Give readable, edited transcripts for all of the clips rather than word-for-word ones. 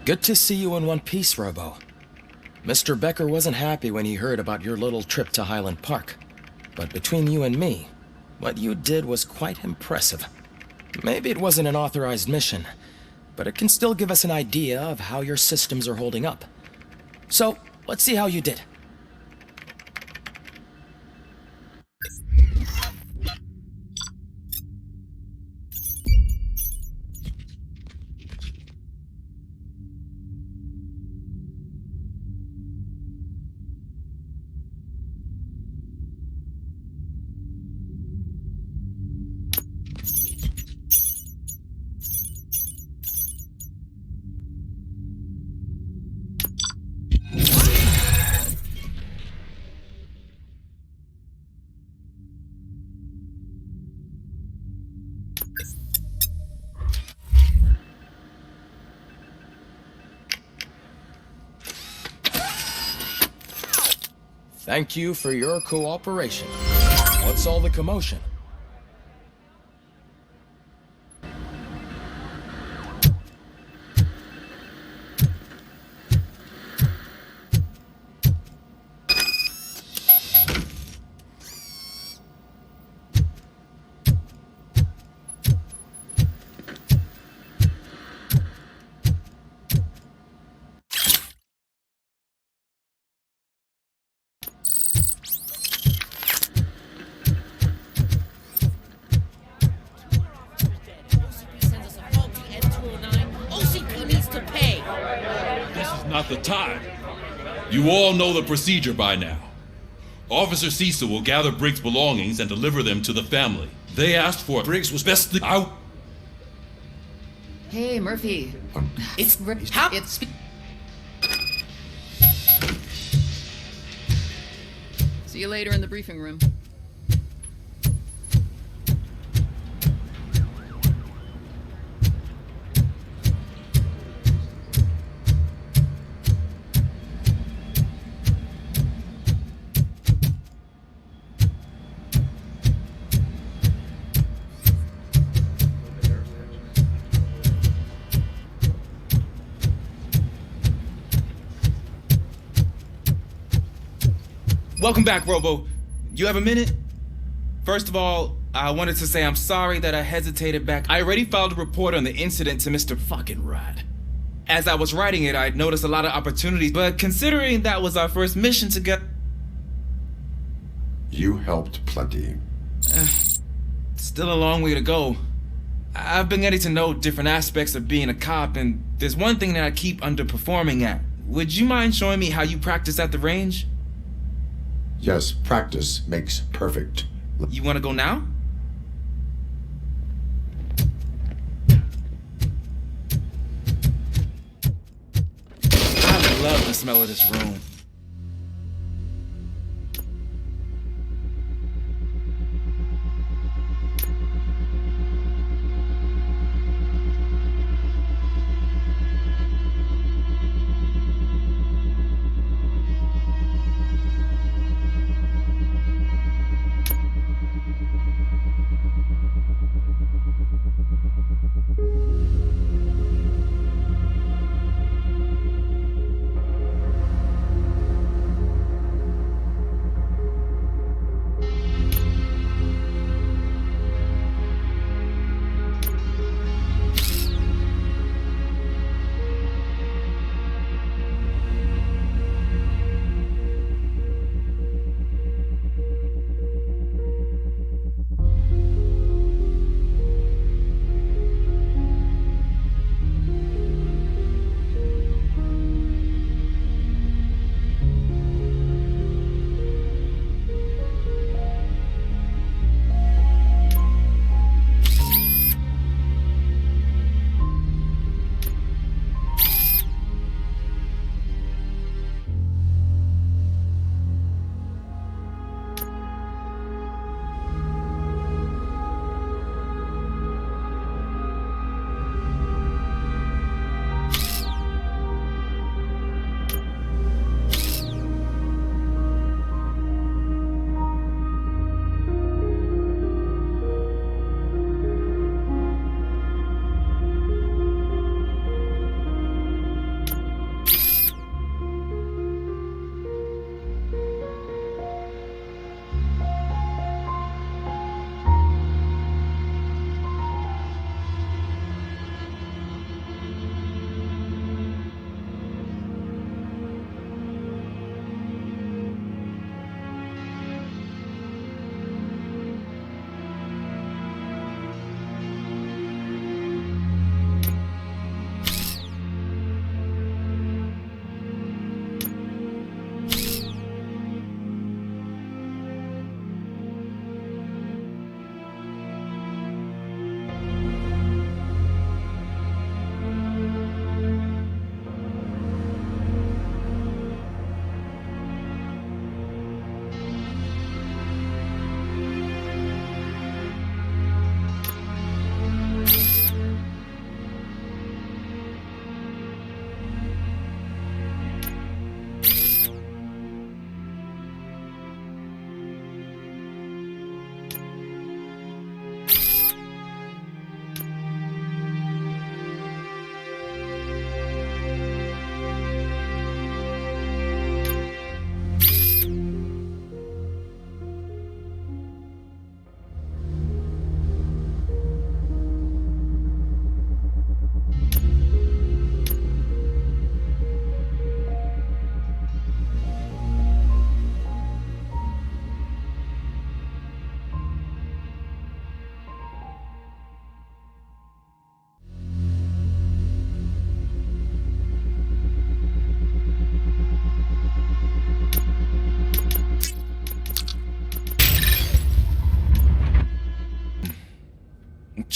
Good to see you in one piece, Robo. Mr. Becker wasn't happy when he heard about your little trip to Highland Park. But between you and me, what you did was quite impressive. Maybe it wasn't an authorized mission, but it can still give us an idea of how your systems are holding up. So, let's see how you did. Thank you for your cooperation. What's all the commotion? Not the time. You all know the procedure by now. Officer Cecil will gather Briggs' belongings and deliver them to the family. They asked for it. Briggs was best out. Hey, Murphy. It's See you later in the briefing room. Welcome back, Robo. You have a minute? First of all, I wanted to say I'm sorry that I hesitated back. I already filed a report on the incident to Mr. Fucking Rat. As I was writing it, I noticed a lot of opportunities, but considering that was our first mission together... You helped plenty. Still a long way to go. I've been getting to know different aspects of being a cop, and there's one thing that I keep underperforming at. Would you mind showing me how you practice at the range? Yes, practice makes perfect. You want to go now? I love the smell of this room.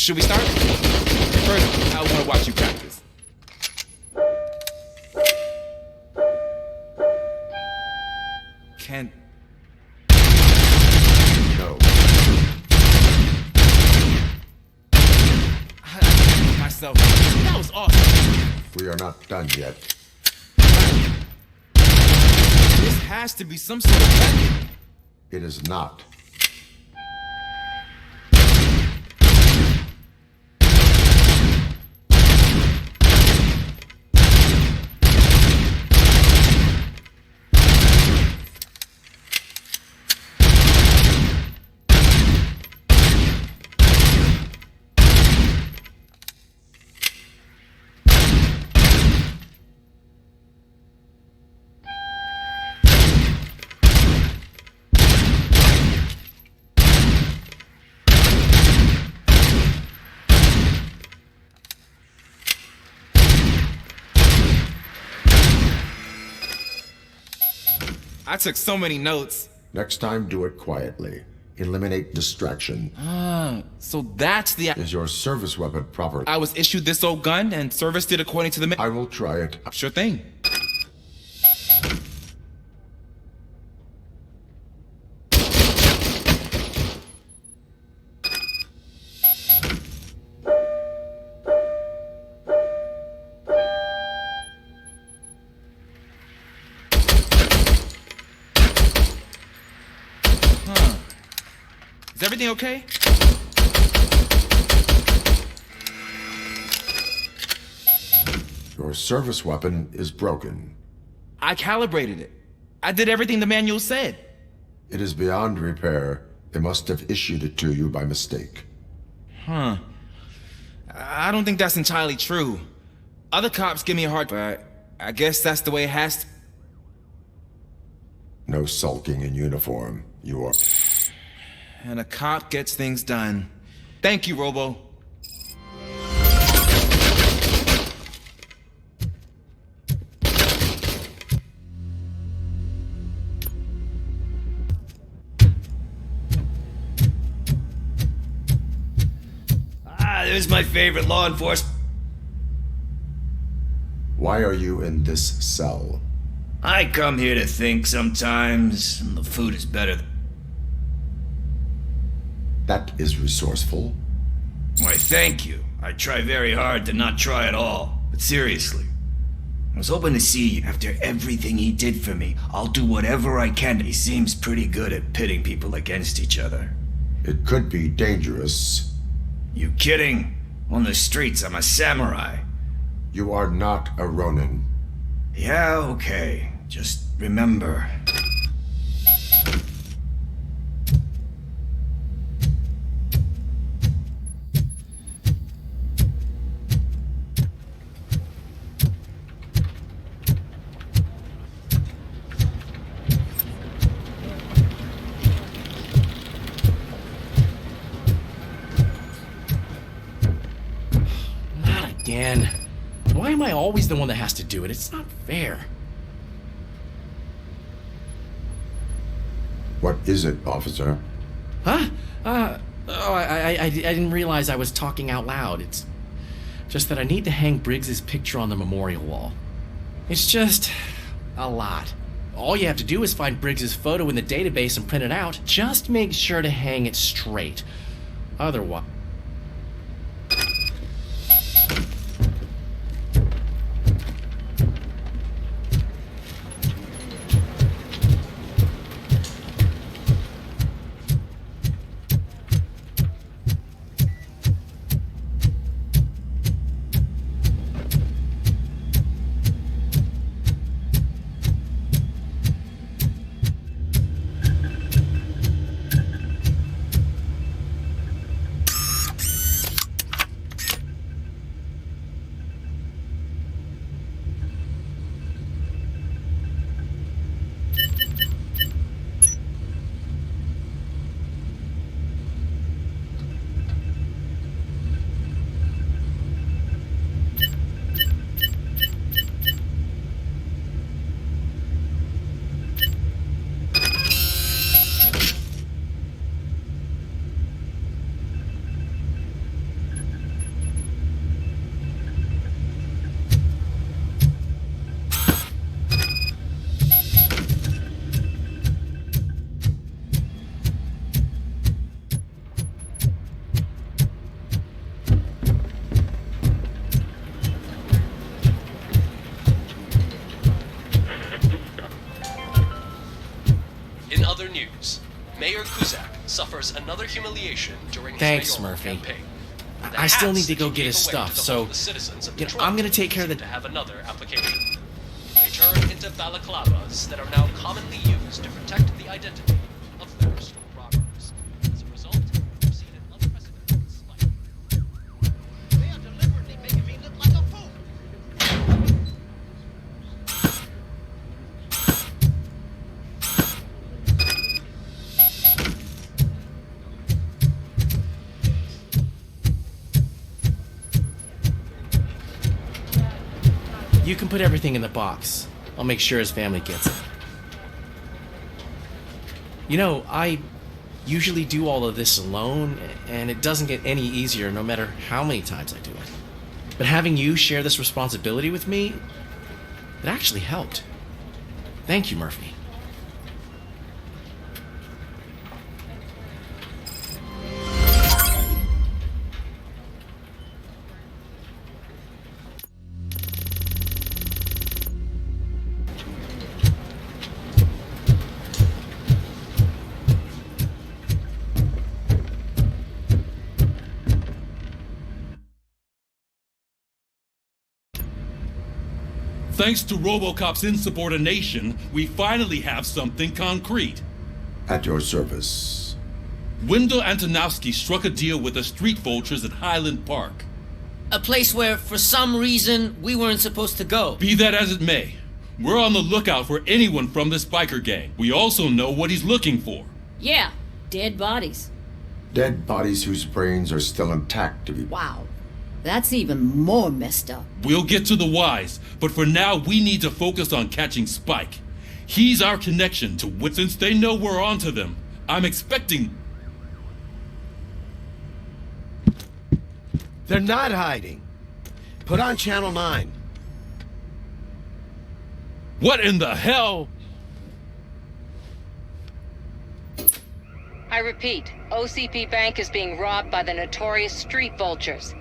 Should we start? First, I want to watch you practice. Can... No. Myself. That was awesome. We are not done yet. This has to be some sort of weapon. It is not. I took so many notes. Next time, do it quietly. Eliminate distraction. So that's the... Is your service weapon proper? I was issued this old gun and serviced it according to the... I will try it. Sure thing. Is everything okay? Your service weapon is broken. I calibrated it. I did everything the manual said. It is beyond repair. They must have issued it to you by mistake. I don't think that's entirely true. Other cops give me a hard time, but I guess that's the way it has to... No sulking in uniform. You are... And a cop gets things done. Thank you, Robo. There's my favorite law enforcement. Why are you in this cell? I come here to think sometimes, and the food is better. That is resourceful. Why, thank you. I try very hard to not try at all. But seriously, I was hoping to see you. After everything he did for me, I'll do whatever I can. He seems pretty good at pitting people against each other. It could be dangerous. You kidding? On the streets, I'm a samurai. You are not a Ronin. Yeah, okay. Just remember. Again. Why am I always the one that has to do it? It's not fair. What is it, officer? Huh? I didn't realize I was talking out loud. It's just that I need to hang Briggs's picture on the memorial wall. It's just a lot. All you have to do is find Briggs's photo in the database and print it out. Just make sure to hang it straight. Otherwise... Mayor Kuzak suffers another humiliation during his Thanks, mayoral Murphy. campaign. I still need to go get his stuff, so I'm gonna take care of the. To have another application. They turn into balaclavas that are now commonly used to protect the identity of thirst robbers. As a result, we've seen an unprecedented spike. They are deliberately making me look like a fool. You can put everything in the box. I'll make sure his family gets it. You know, I usually do all of this alone, and it doesn't get any easier no matter how many times I do it. But having you share this responsibility with me, it actually helped. Thank you, Murphy. Thanks to RoboCop's insubordination, we finally have something concrete. At your service. Wendell Antonowski struck a deal with the street vultures at Highland Park. A place where, for some reason, we weren't supposed to go. Be that as it may, we're on the lookout for anyone from this biker gang. We also know what he's looking for. Yeah, dead bodies. Dead bodies whose brains are still intact to be... Wow, that's even more messed up. We'll get to the whys, but for now we need to focus on catching Spike. He's our connection to Wit. Since they know we're onto them, I'm expecting... They're not hiding. Put on Channel 9. What in the hell? I repeat, OCP Bank is being robbed by the notorious street vultures.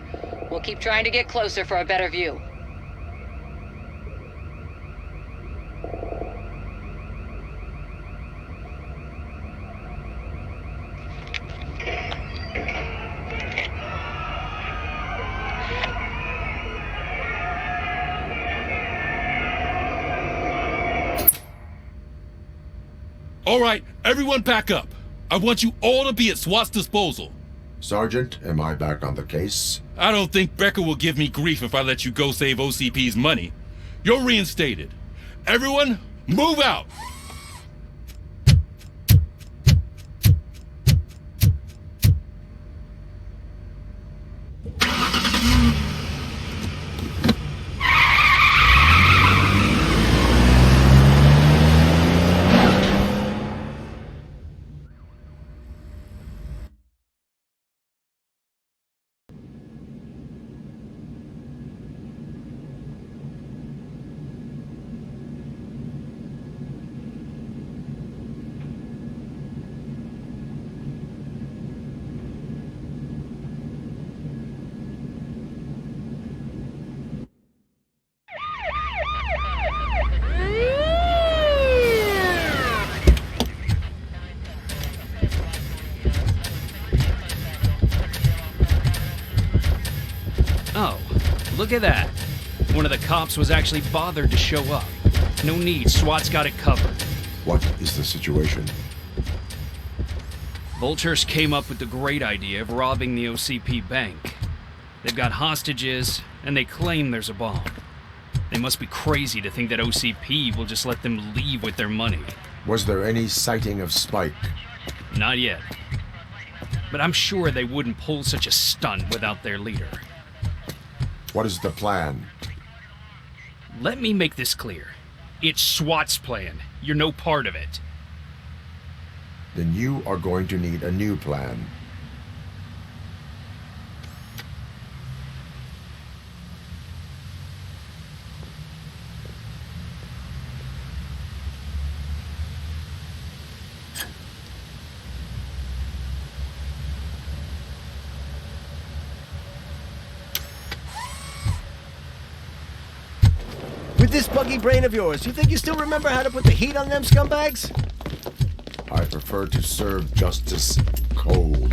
We'll keep trying to get closer for a better view. All right, everyone back up. I want you all to be at SWAT's disposal. Sergeant, am I back on the case? I don't think Becker will give me grief if I let you go save OCP's money. You're reinstated. Everyone, move out! Oh, look at that. One of the cops was actually bothered to show up. No need, SWAT's got it covered. What is the situation? Vultures came up with the great idea of robbing the OCP bank. They've got hostages, and they claim there's a bomb. They must be crazy to think that OCP will just let them leave with their money. Was there any sighting of Spike? Not yet. But I'm sure they wouldn't pull such a stunt without their leader. What is the plan? Let me make this clear. It's SWAT's plan. You're no part of it. Then you are going to need a new plan. With this buggy brain of yours, you think you still remember how to put the heat on them scumbags? I prefer to serve justice cold.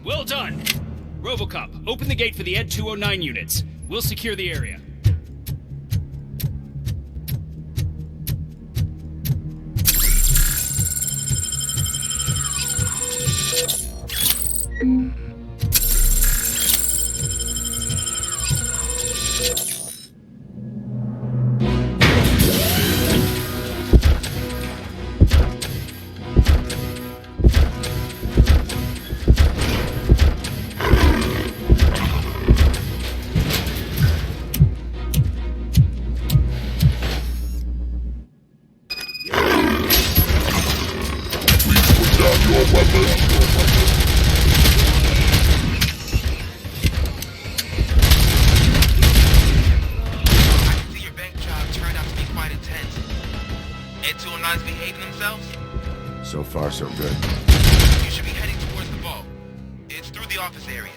Well done! RoboCop, open the gate for the Ed 209 units. We'll secure the area. So far, so good. You should be heading towards the vault. It's through the office area.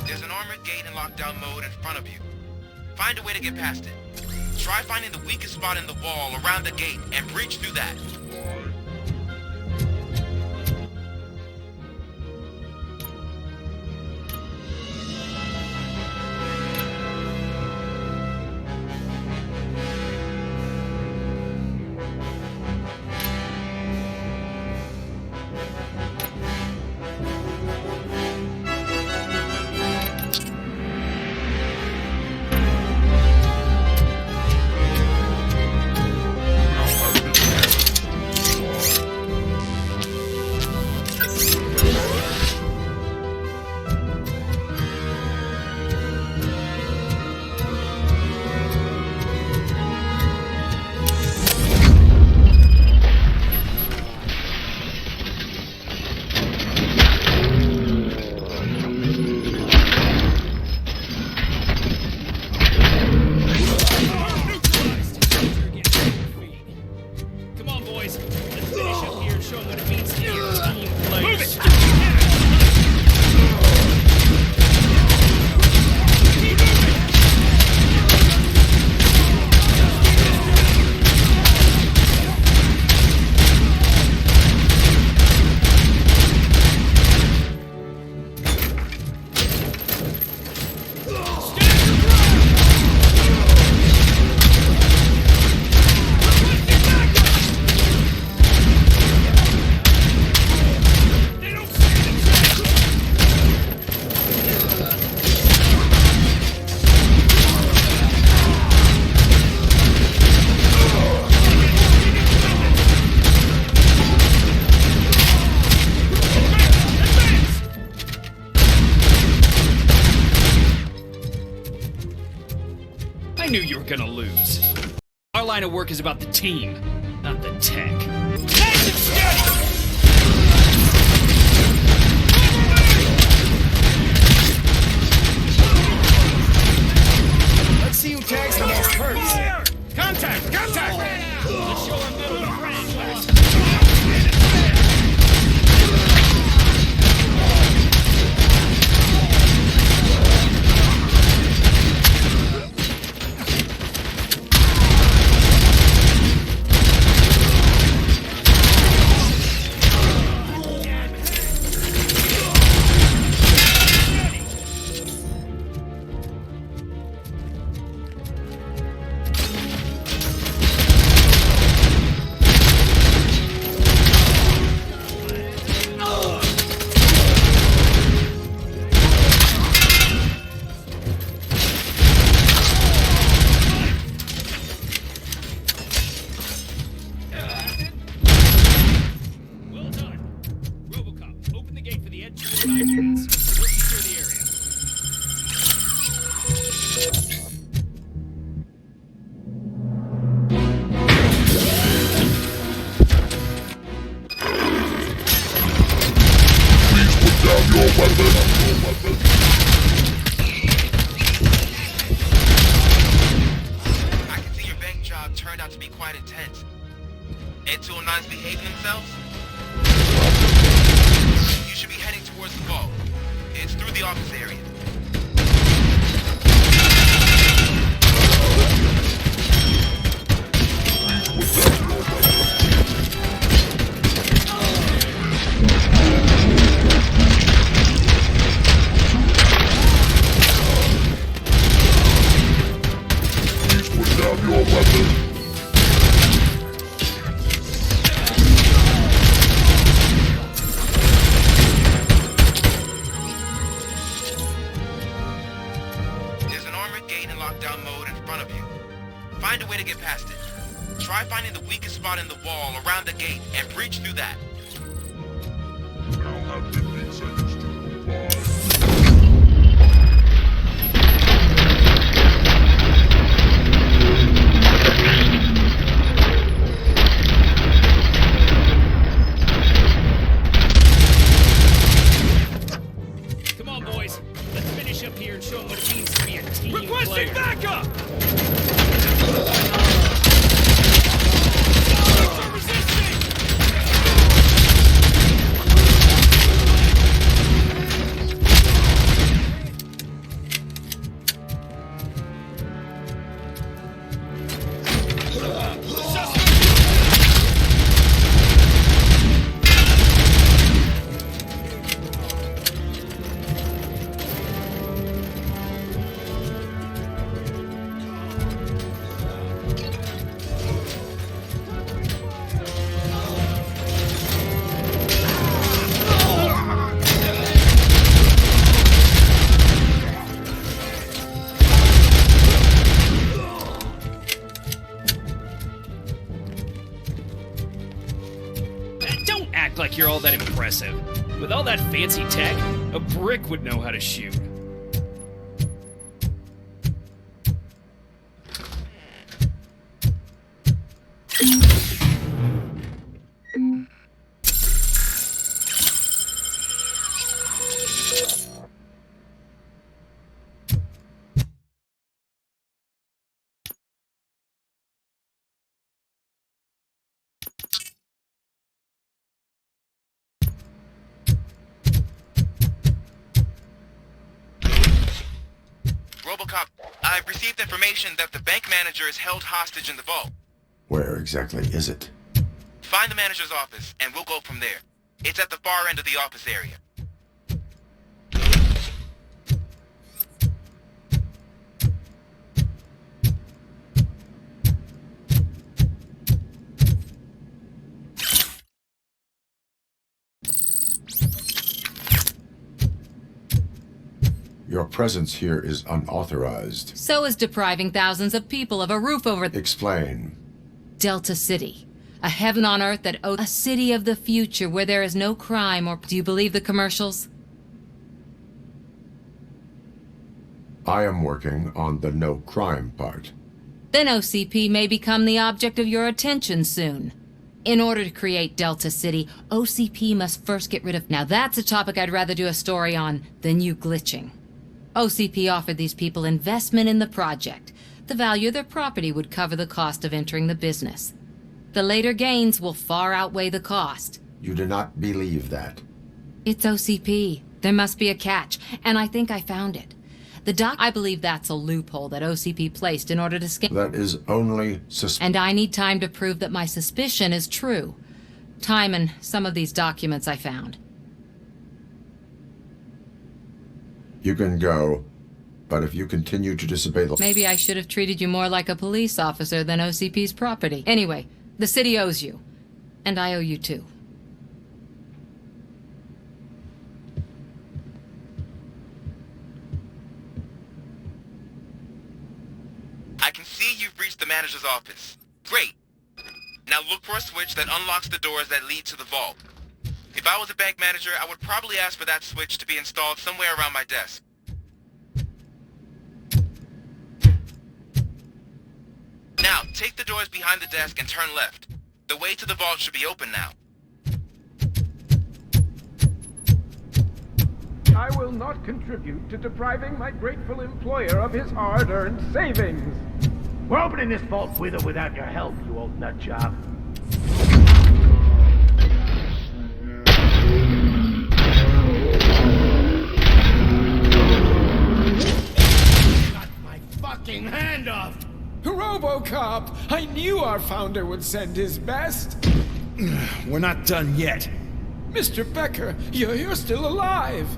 There's an armored gate in lockdown mode in front of you. Find a way to get past it. Try finding the weakest spot in the wall around the gate and breach through that. I knew you were gonna lose. Our line of work is about the team, not the tech. Tanks and steady! see who tags the most perks. Contact! Contact! Let's show our metal to friends. Well done. RoboCop, open the gate for the entry to the entrance. We'll secure the area. I can see your bank job turned out to be quite intense. And 209's behaving themselves? You should be heading towards the vault. It's through the office area. There's an armored gate in lockdown mode in front of you. Find a way to get past it. Try finding the weakest spot in the wall around the gate and breach through that. Come on, boys. Let's finish up here and show them what it means to be a team Requesting player. backup! Don't act like you're all that impressive. With all that fancy tech, a brick would know how to shoot. RoboCop, I've received information that the bank manager is held hostage in the vault. Where exactly is it? Find the manager's office, and we'll go from there. It's at the far end of the office area. Your presence here is unauthorized. So is depriving thousands of people of a roof over Explain. Delta City. A heaven on earth that owes a city of the future where there is no crime or... Do you believe the commercials? I am working on the no crime part. Then OCP may become the object of your attention soon. In order to create Delta City, OCP must first get rid of... Now that's a topic I'd rather do a story on than you glitching. OCP offered these people investment in the project, the value of their property would cover the cost of entering the business. The later gains will far outweigh the cost. You do not believe that. It's OCP. There must be a catch, and I think I found it. I believe that's a loophole that OCP placed in order to scam. That is only And I need time to prove that my suspicion is true. Time and some of these documents I found. You can go, but if you continue to disobey the... Maybe I should have treated you more like a police officer than OCP's property. Anyway, the city owes you. And I owe you too. I can see you've reached the manager's office. Great. Now look for a switch that unlocks the doors that lead to the vault. If I was a bank manager, I would probably ask for that switch to be installed somewhere around my desk. Now, take the doors behind the desk and turn left. The way to the vault should be open now. I will not contribute to depriving my grateful employer of his hard-earned savings. We're opening this vault with or without your help, you old nutjob. Cut my fucking hand off! RoboCop! I knew our founder would send his best! We're not done yet. Mr. Becker, you're still alive!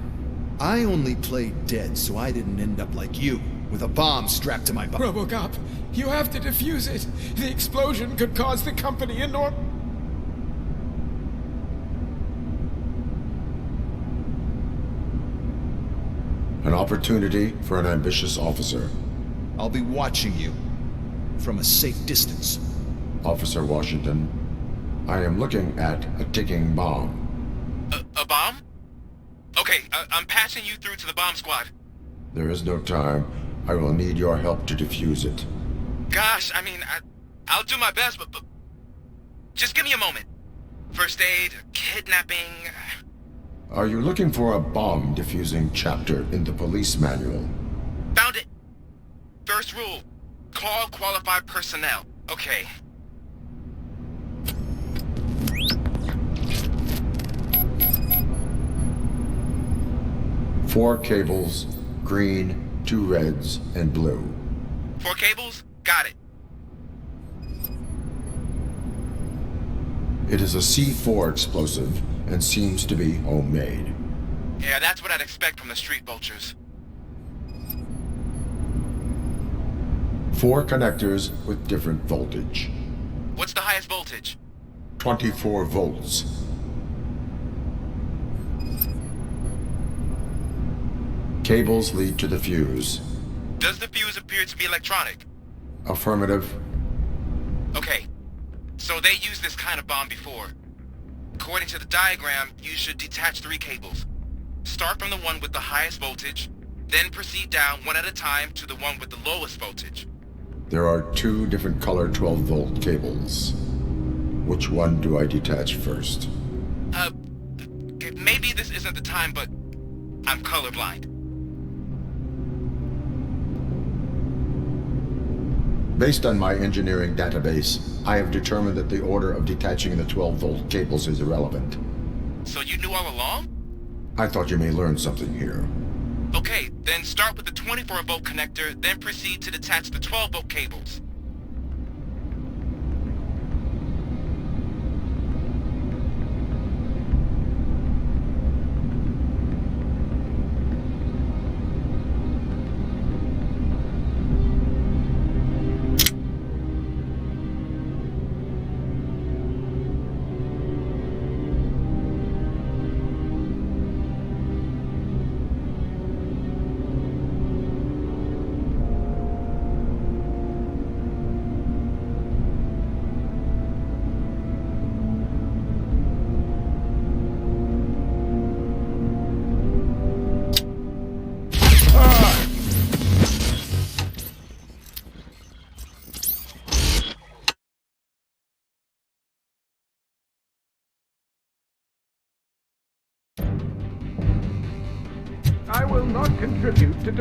I only played dead so I didn't end up like you, with a bomb strapped to my body. RoboCop, you have to defuse it. The explosion could cause the company enormous... An opportunity for an ambitious officer. I'll be watching you from a safe distance. Officer Washington, I am looking at a ticking bomb. A bomb? Okay, I'm passing you through to the bomb squad. There is no time. I will need your help to defuse it. Gosh, I mean, I'll do my best, but just give me a moment. First aid, kidnapping... Are you looking for a bomb defusing chapter in the police manual? Found it! First rule, call qualified personnel. Okay. Four cables, green, 2 reds, and blue. 4 cables? Got it. It is a C4 explosive and seems to be homemade. Yeah, that's what I'd expect from the street vultures. 4 connectors with different voltage. What's the highest voltage? 24 volts. Cables lead to the fuse. Does the fuse appear to be electronic? Affirmative. Okay, so they used this kind of bomb before. According to the diagram, you should detach 3 cables. Start from the one with the highest voltage, then proceed down one at a time to the one with the lowest voltage. There are 2 different color 12-volt cables. Which one do I detach first? Maybe this isn't the time, but I'm colorblind. Based on my engineering database, I have determined that the order of detaching the 12-volt cables is irrelevant. So you knew all along? I thought you may learn something here. Okay, then start with the 24-volt connector, then proceed to detach the 12-volt cables. I will not contribute to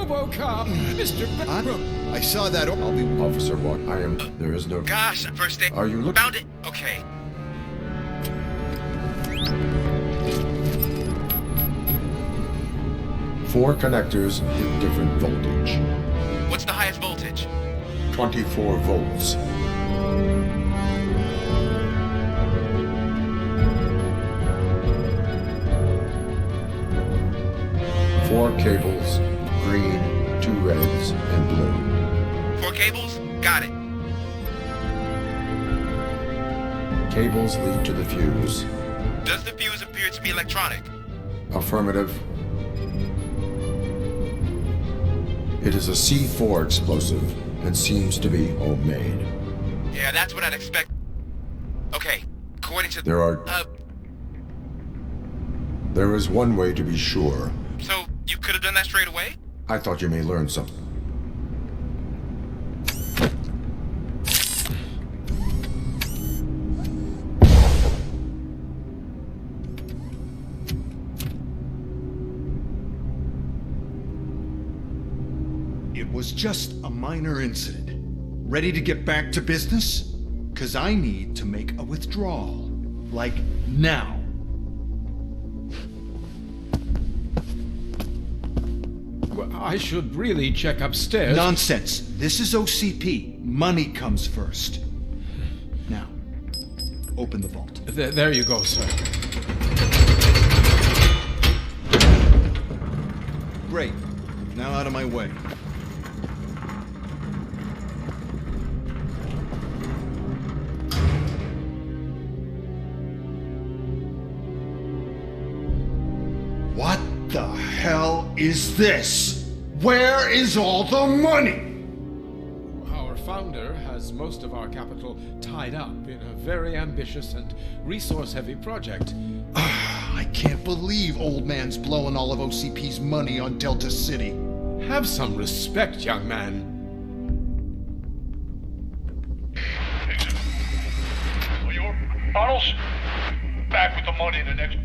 RoboCop! Mr. Becker! I saw that. I'll be Officer Watt. I am. There is no. Gosh, first aid. Are you looking? Found it. Okay. Four connectors with different voltage. What's the highest voltage? 24 volts. Four cables, green, 2 reds, and blue. 4 cables? Got it. Cables lead to the fuse. Does the fuse appear to be electronic? Affirmative. It is a C4 explosive and seems to be homemade. Yeah, that's what I'd expect. Okay, according to... There is one way to be sure. So, you could have done that straight away? I thought you may learn something. It was just a minor incident. Ready to get back to business? 'Cause I need to make a withdrawal. Like now. Well, I should really check upstairs. Nonsense. This is OCP. Money comes first. Now, open the vault. There you go, sir. Great. Now out of my way. What the hell is this? Where is all the money? Our founder has most of our capital tied up in a very ambitious and resource-heavy project. I can't believe old man's blowing all of OCP's money on Delta City. Have some respect, young man. Arnold's back with the money in the next...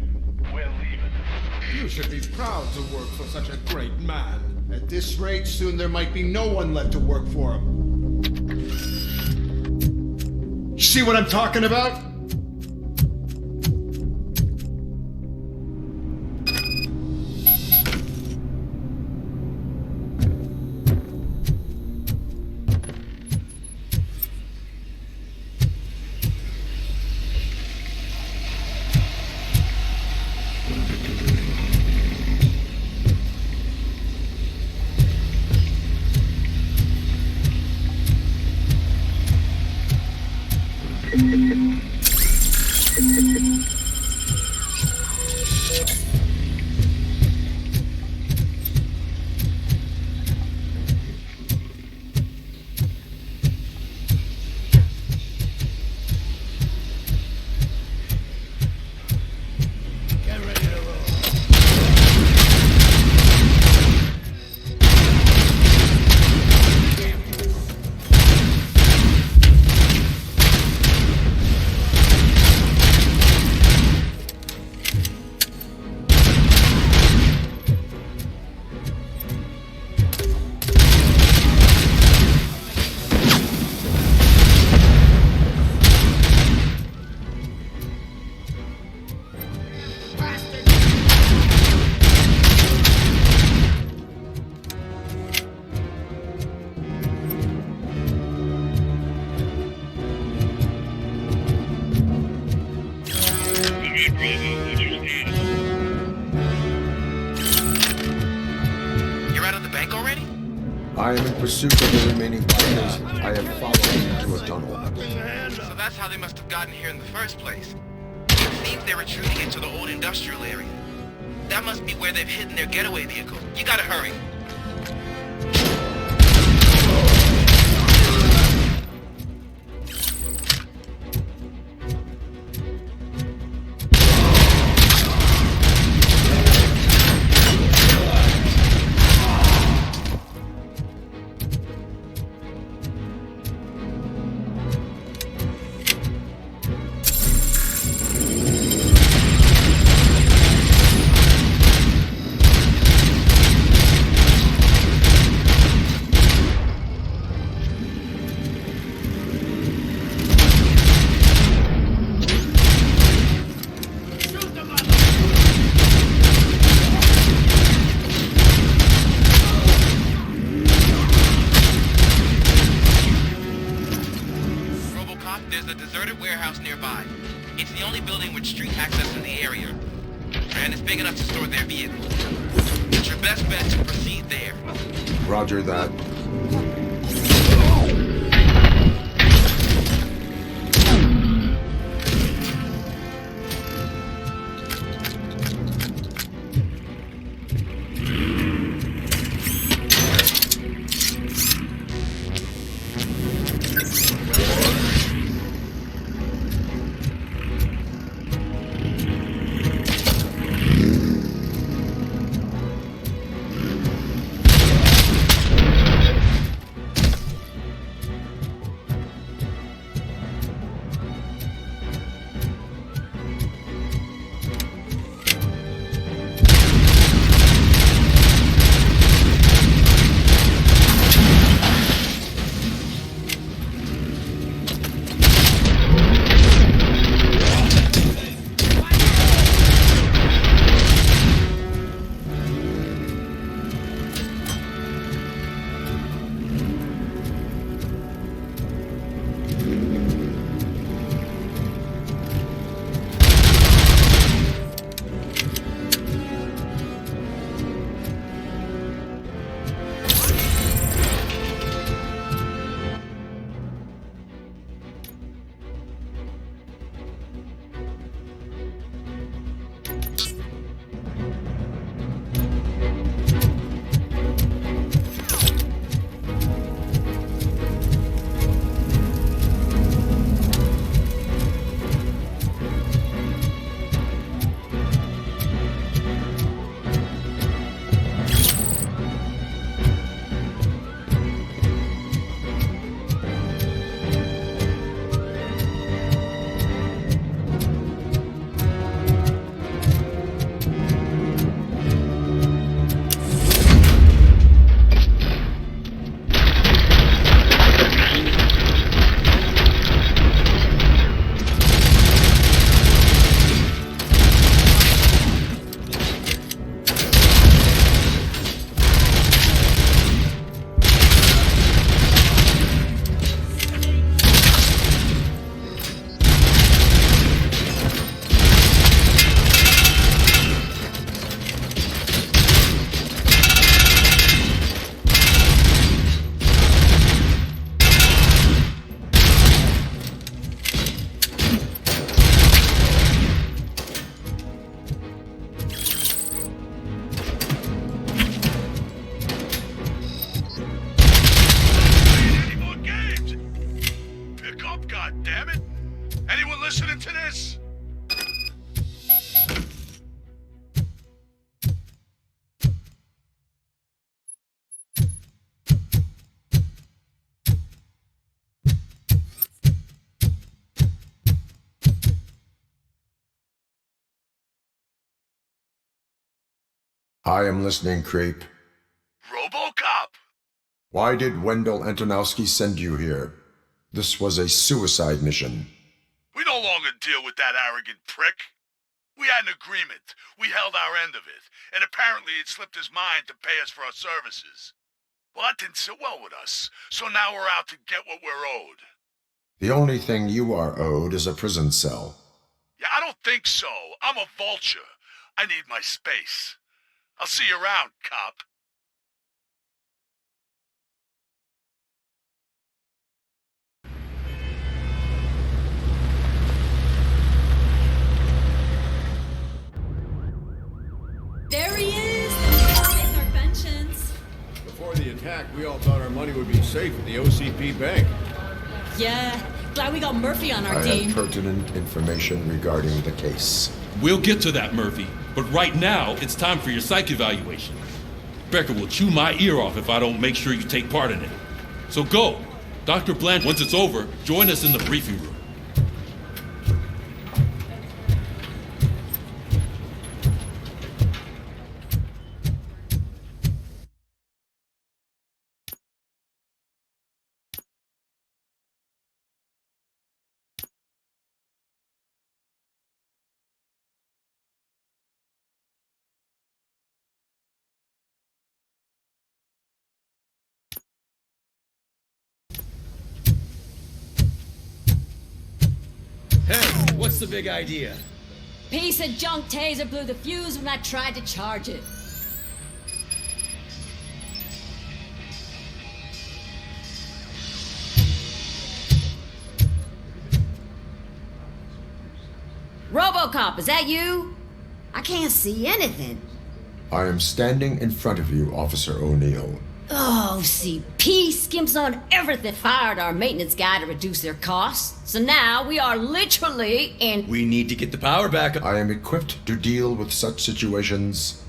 We're leaving. You should be proud to work for such a great man. At this rate, soon there might be no one left to work for him. See what I'm talking about? I am in pursuit of the remaining players. I have followed into a tunnel. So that's how they must have gotten here in the first place. It seems they're retreating into the old industrial area. That must be where they've hidden their getaway vehicle. You gotta hurry. converted warehouse nearby. It's the only building with street access in the area, and it's big enough to store their vehicles. It's your best bet to proceed there. Roger that. I am listening, creep. RoboCop! Why did Wendell Antonowski send you here? This was a suicide mission. We no longer deal with that arrogant prick. We had an agreement. We held our end of it, and apparently it slipped his mind to pay us for our services. Well, that didn't sit well with us, so now we're out to get what we're owed. The only thing you are owed is a prison cell. Yeah, I don't think so. I'm a vulture. I need my space. I'll see you around, cop. There he is! Make our vengeance. Before the attack, we all thought our money would be safe at the OCP bank. Yeah, glad we got Murphy on our I team. have pertinent information regarding the case. We'll get to that, Murphy. But right now, it's time for your psych evaluation. Becker will chew my ear off if I don't make sure you take part in it. So go. Dr. Blanche, once it's over, join us in the briefing room. Hey, what's the big idea? Piece of junk taser blew the fuse when I tried to charge it. RoboCop, is that you? I can't see anything. I am standing in front of you, Officer O'Neill. Oh, CP skimps on everything. Fired our maintenance guy to reduce their costs. So now we are literally in... We need to get the power back. I am equipped to deal with such situations.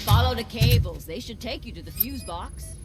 Follow the cables. They should take you to the fuse box.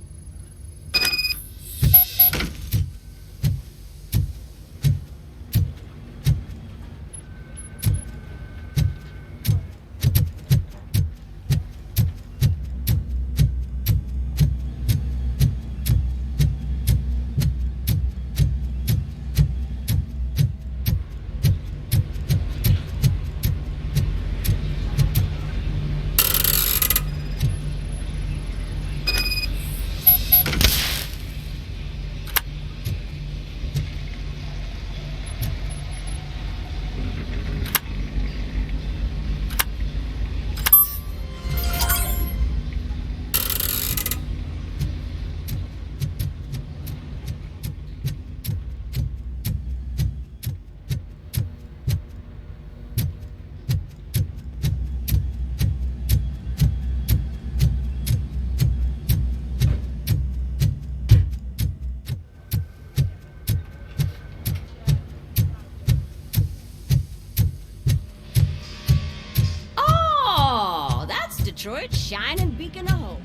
Detroit's shining beacon of hope.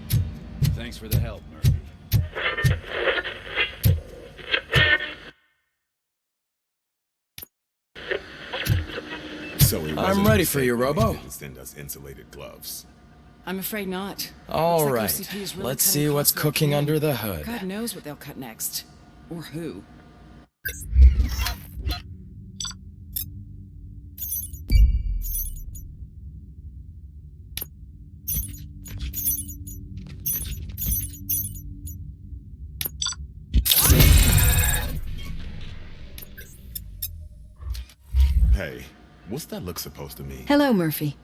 Thanks for the help, Murphy. So I'm ready for you, Robo. Send us insulated gloves. I'm afraid not. All Looks like right, OCP is really let's cutting see what's costs where it cooking can. under the hood. God knows what they'll cut next. Or who. Hey, what's that look supposed to mean? Hello, Murphy.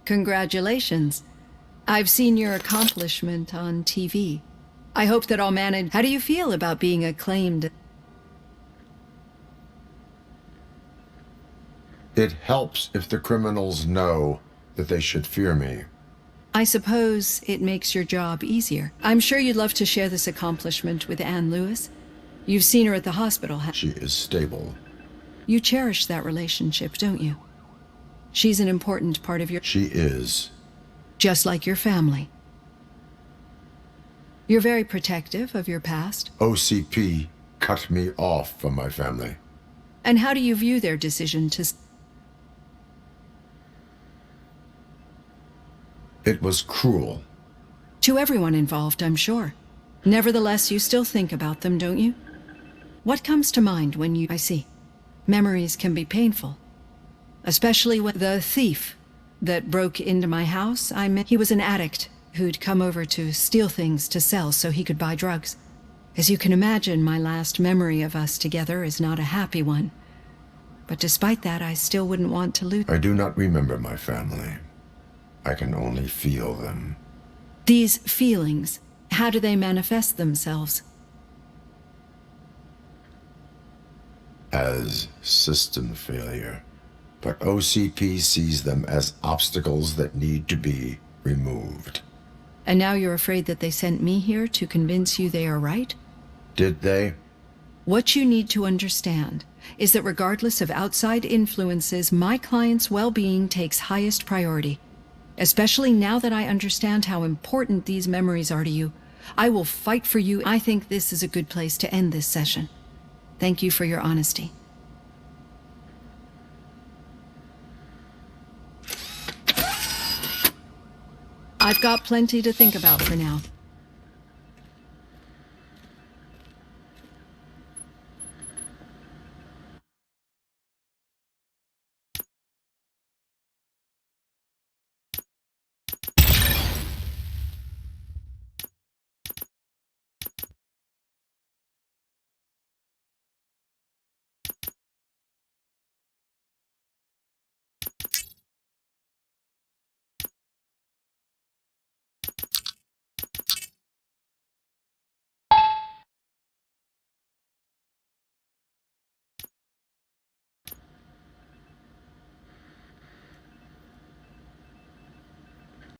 Congratulations. I've seen your accomplishment on TV. I hope that I'll manage. How do you feel about being acclaimed? It helps if the criminals know that they should fear me. I suppose it makes your job easier. I'm sure you'd love to share this accomplishment with Anne Lewis. You've seen her at the hospital. She is stable. You cherish that relationship, don't you? She's an important part of your... She is. Just like your family. You're very protective of your past. OCP cut me off from my family. And how do you view their decision to... It was cruel. To everyone involved, I'm sure. Nevertheless, you still think about them, don't you? What comes to mind when you... I see. Memories can be painful. Especially when the thief that broke into my house, he was an addict who'd come over to steal things to sell so he could buy drugs. As you can imagine, my last memory of us together is not a happy one. But despite that, I still wouldn't want to lose... I do not remember my family. I can only feel them. These feelings, how do they manifest themselves? As system failure. But OCP sees them as obstacles that need to be removed. And now you're afraid that they sent me here to convince you they are right? Did they? What you need to understand is that regardless of outside influences, my client's well-being takes highest priority. Especially now that I understand how important these memories are to you. I will fight for you. I think this is a good place to end this session. Thank you for your honesty. I've got plenty to think about for now.